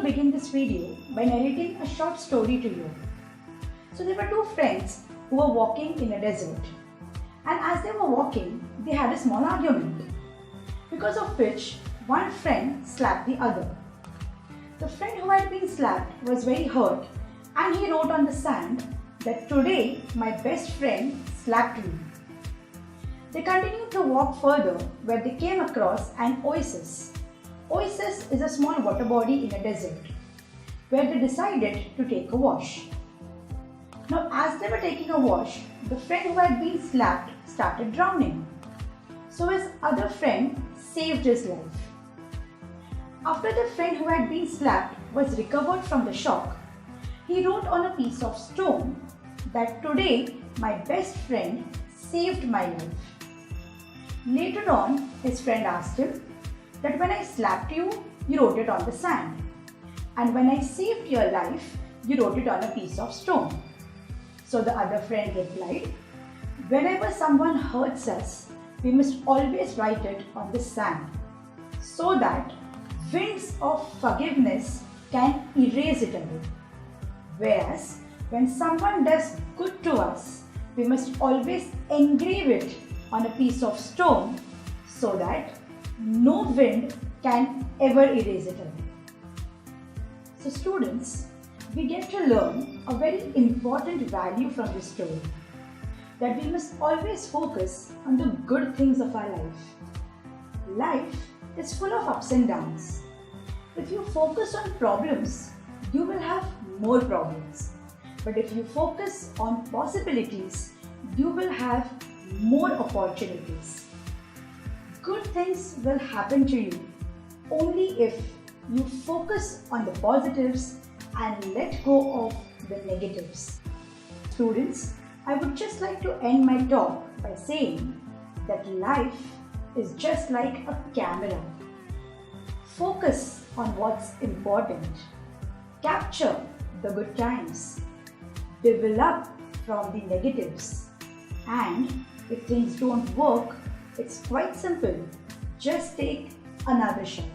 begin this video by narrating a short story to you. So there were two friends who were walking in a desert, and as they were walking, they had a small argument, because of which one friend slapped the other. The friend who had been slapped was very hurt, and he wrote on the sand that today my best friend slapped me. They continued to walk further where they came across an oasis. Oasis is a small water body in a desert where they decided to take a wash. Now, as they were taking a wash, the friend who had been slapped started drowning. So his other friend saved his life. After the friend who had been slapped was recovered from the shock, he wrote on a piece of stone that today my best friend saved my life. Later on, his friend asked him that when I slapped you, you wrote it on the sand, and when I saved your life, you wrote it on a piece of stone. So the other friend replied, whenever someone hurts us, we must always write it on the sand, so that winds of forgiveness can erase it away. Whereas when someone does good to us, we must always engrave it on a piece of stone so that no wind can ever erase it away. So students, we get to learn a very important value from this story, that we must always focus on the good things of our life. Life is full of ups and downs. If you focus on problems, you will have more problems. But if you focus on possibilities, you will have more opportunities. Good things will happen to you only if you focus on the positives and let go of the negatives. Students, I would just like to end my talk by saying that life is just like a camera. Focus on what's important. Capture the good times. Develop from the negatives. And if things don't work, it's quite simple. Just take another shot.